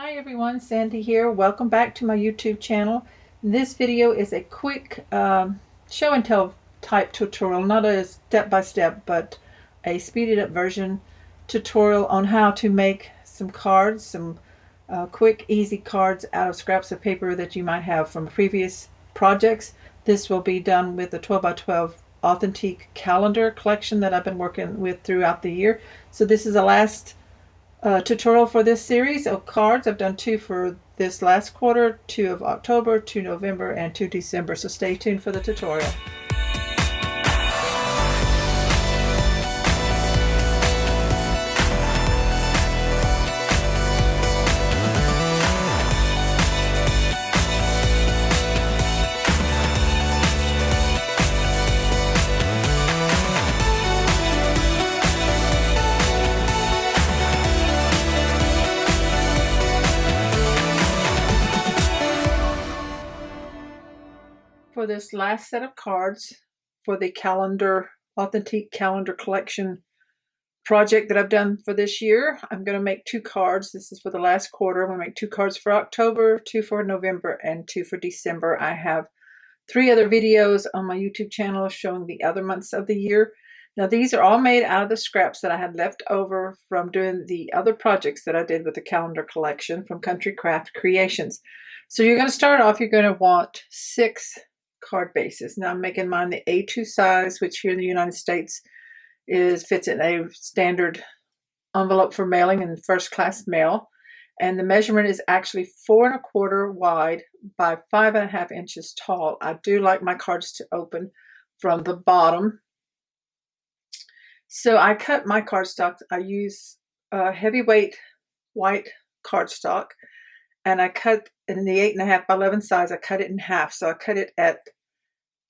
Hi everyone, Sandy here. Welcome back to my YouTube channel. This video is a quick show and tell type tutorial, not a step-by-step, but a speeded up version tutorial on how to make some cards, some quick, easy cards out of scraps of paper that you might have from previous projects. This will be done with the 12x12 Authentique calendar collection that I've been working with throughout the year. So this is the last tutorial for this series of cards. I've done two for this last quarter, 2 of October, 2 November, and 2 December. So stay tuned for the tutorial. For this last set of cards for the Authentique calendar collection project that I've done for this year, I'm going to make 2 cards. This is for the last quarter. I'm going to make 2 cards for October, 2 for November, and 2 for December. I have 3 other videos on my YouTube channel showing the other months of the year. Now these are all made out of the scraps that I had left over from doing the other projects that I did with the calendar collection from Country Craft Creations. So you're going to start off, you're going to want 6 card bases. Now I'm making mine the A2 size, which here in the United States fits in a standard envelope for mailing in first class mail. And the measurement is actually 4 1/4 wide by 5 1/2 inches tall. I do like my cards to open from the bottom. So I cut my cardstock. I use heavyweight white cardstock, and I cut in the 8 1/2 by 11 size. I cut it in half. So I cut it at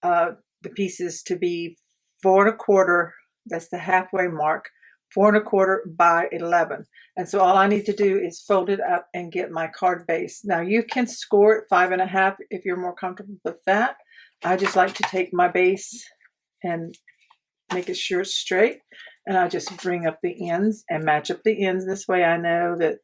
the pieces to be 4 1/4. That's the halfway mark. 4 1/4 by 11. And so all I need to do is fold it up and get my card base. Now you can score it 5 1/2 if you're more comfortable with that. I just like to take my base and make it sure it's straight. And I just bring up the ends and match up the ends. This way I know that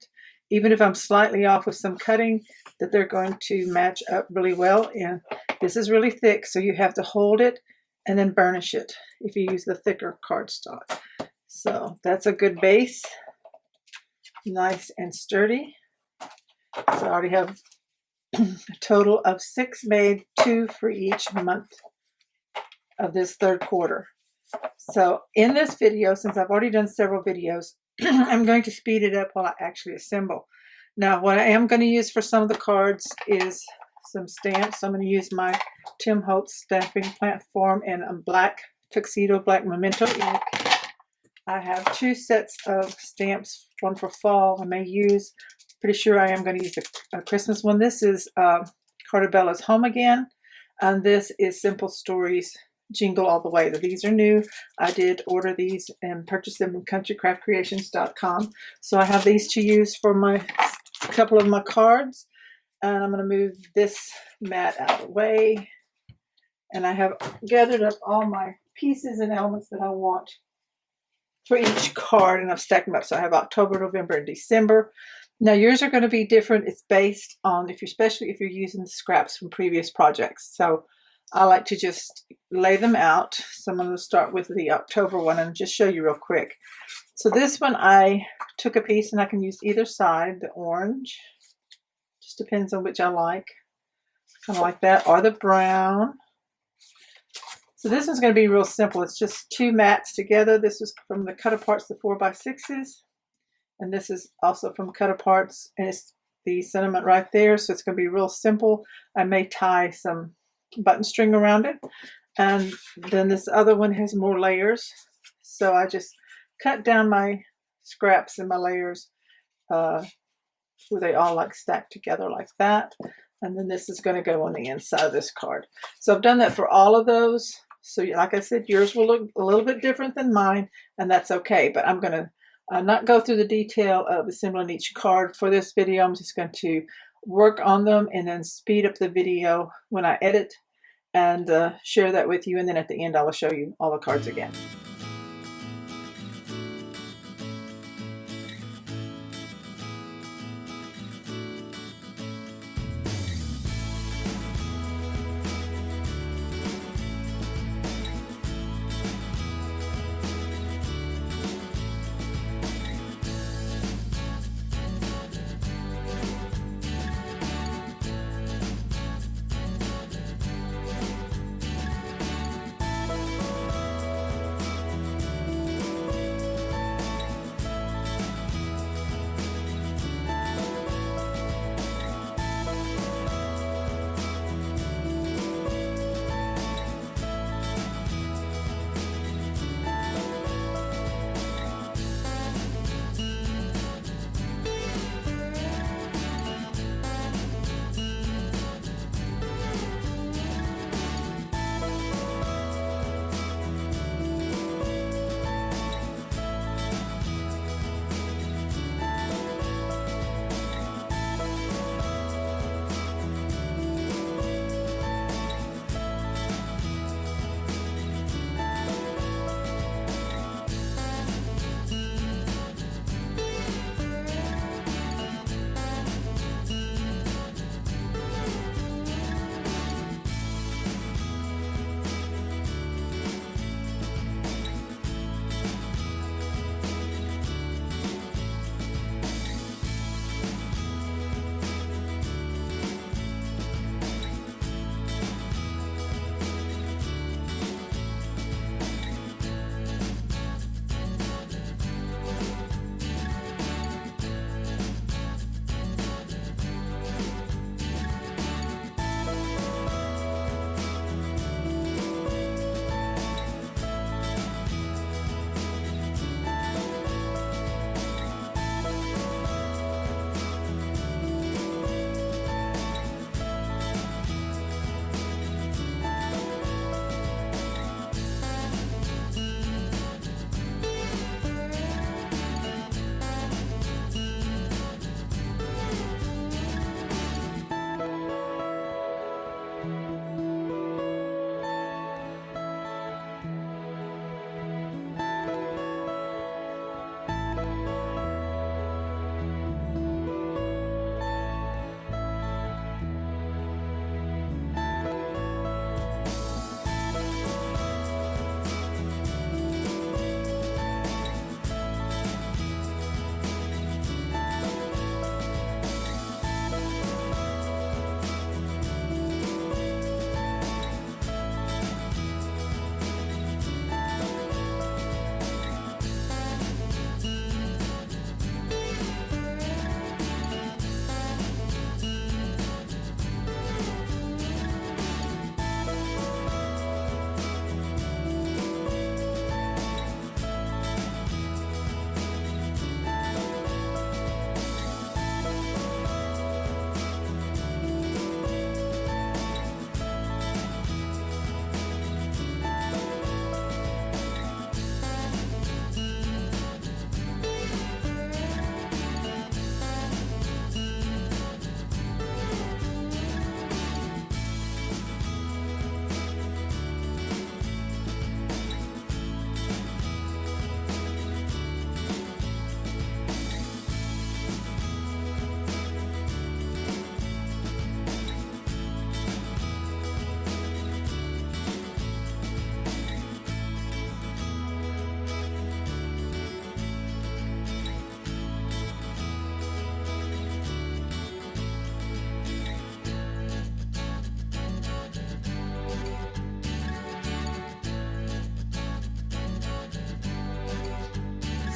even if I'm slightly off with some cutting, that they're going to match up really well. And this is really thick, so you have to hold it and then burnish it if you use the thicker cardstock. So that's a good base, nice and sturdy. So I already have a total of 6 made, 2 for each month of this third quarter. So in this video, since I've already done several videos, I'm going to speed it up while I actually assemble. Now what I am going to use for some of the cards is some stamps. So I'm going to use my Tim Holtz stamping platform in a black tuxedo, black memento ink. I have 2 sets of stamps, one for fall. I may use, pretty sure I am going to use a Christmas one. This is Cartabella's Home Again, and this is Simple Stories Jingle All the Way. These are new. I did order these and purchase them from countrycraftcreations.com. So I have these to use for my couple of my cards. And I'm going to move this mat out of the way. And I have gathered up all my pieces and elements that I want for each card, and I've stacked them up. So I have October, November, and December. Now yours are going to be different. It's based on especially if you're using the scraps from previous projects. So I like to just lay them out. So I'm going to start with the October one and just show you real quick. So this one I took a piece, and I can use either side, the orange. Just depends on which I like. Kind of like that, or the brown. So this one's going to be real simple. It's just 2 mats together. This is from the Cut Aparts, the 4x6s. And this is also from Cut Aparts, and it's the sentiment right there. So it's going to be real simple. I may tie some button string around it. And then this other one has more layers. So I just cut down my scraps and my layers where they all like stacked together like that. And then this is going to go on the inside of this card. So I've done that for all of those. So like I said, yours will look a little bit different than mine, and that's okay. But I'm going to not go through the detail of assembling each card for this video. I'm just going to work on them and then speed up the video when I edit and share that with you. And then at the end, I will show you all the cards again.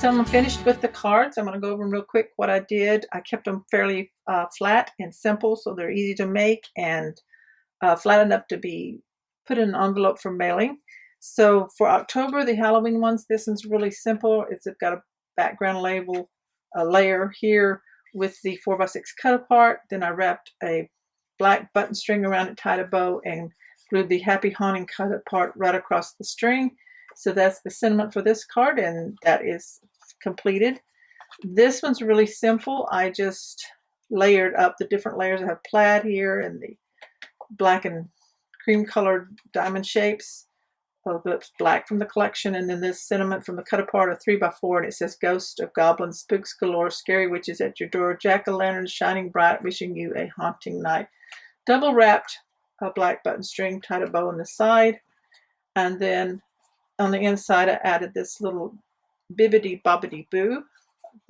So I'm finished with the cards. I'm going to go over them real quick what I did. I kept them fairly flat and simple so they're easy to make and flat enough to be put in an envelope for mailing. So for October, the Halloween ones, this one's really simple. It's got a background label, a layer here with the 4x6 cut apart. Then I wrapped a black button string around it, tied a bow, and glued the Happy Haunting cut apart right across the string. So that's the sentiment for this card, and that is completed. This one's really simple. I just layered up the different layers. I have plaid here and the black and cream colored diamond shapes. A little bit black from the collection, and then this sentiment from the cut apart, a 3x4, and it says ghost of goblins, spooks galore, scary witches at your door, jack-o'-lanterns shining bright, wishing you a haunting night. Double wrapped a black button string, tied a bow on the side, and then on the inside I added this little bibbidi bobbidi boo,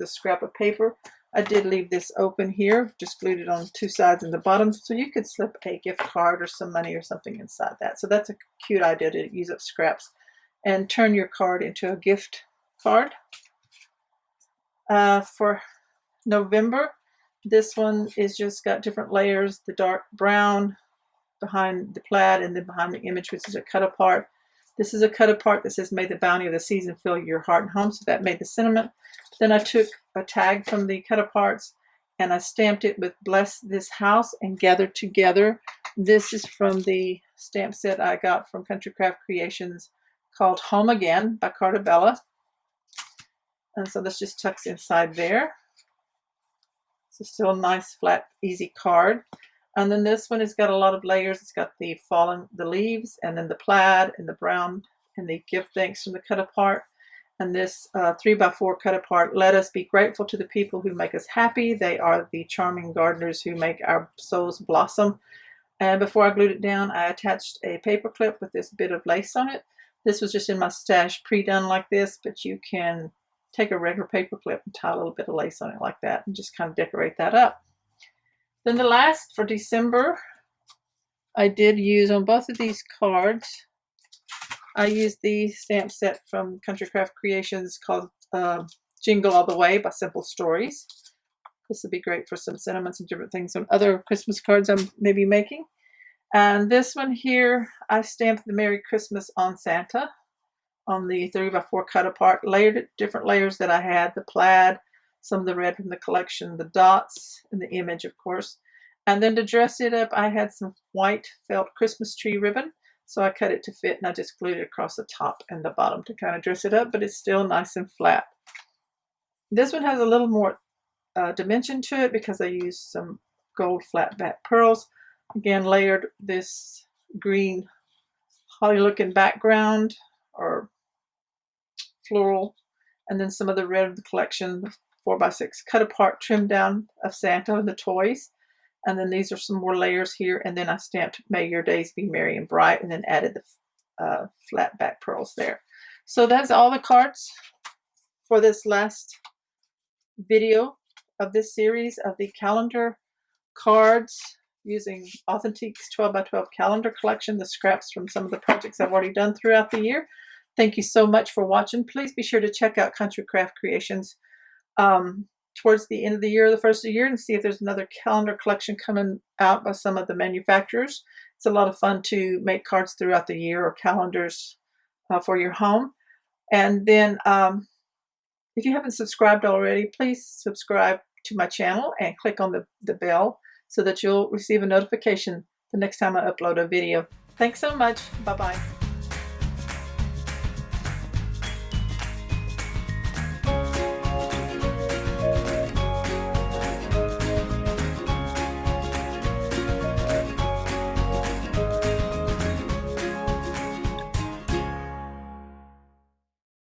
the scrap of paper. I did leave this open here, just glued it on two sides and the bottom, so you could slip a gift card or some money or something inside that. So that's a cute idea to use up scraps and turn your card into a gift card. For November, this one is just got different layers, the dark brown behind the plaid and then behind the image, which is a cut apart. This is a cut apart that says, may the bounty of the season fill your heart and home. So that made the sentiment. Then I took a tag from the cut aparts and I stamped it with bless this house and gathered together. This is from the stamp set I got from Country Craft Creations called Home Again by Cartabella. And so this just tucks inside there. It's still a nice, flat, easy card. And then this one has got a lot of layers. It's got the leaves, and then the plaid, and the brown, and the gift thanks from the cut apart. And this 3x4 cut apart. Let us be grateful to the people who make us happy. They are the charming gardeners who make our souls blossom. And before I glued it down, I attached a paper clip with this bit of lace on it. This was just in my stash pre-done like this, but you can take a regular paper clip and tie a little bit of lace on it like that and just kind of decorate that up. Then the last for December, I did use on both of these cards, I used the stamp set from Country Craft Creations called Jingle All the Way by Simple Stories. This would be great for some sentiments and different things on other Christmas cards I'm maybe making. And this one here, I stamped the Merry Christmas on Santa on the 3x4 cut apart, layered it, different layers that I had, the plaid, some of the red from the collection, the dots, and the image, of course. And then to dress it up, I had some white felt Christmas tree ribbon. So I cut it to fit, and I just glued it across the top and the bottom to kind of dress it up, but it's still nice and flat. This one has a little more dimension to it because I used some gold flat back pearls. Again, layered this green holly looking background or floral, and then some of the red of the collection, 4x6 cut apart, trimmed down of Santa and the toys. And then these are some more layers here. And then I stamped May Your Days Be Merry and Bright, and then added the flat back pearls there. So that's all the cards for this last video of this series of the calendar cards using Authentique's 12x12 calendar collection, the scraps from some of the projects I've already done throughout the year. Thank you so much for watching. Please be sure to check out Country Craft Creations towards the end of the year, the first of the year, and see if there's another calendar collection coming out by some of the manufacturers. It's a lot of fun to make cards throughout the year or calendars for your home. And then if you haven't subscribed already, please subscribe to my channel and click on the bell so that you'll receive a notification the next time I upload a video. Thanks so much. Bye-bye.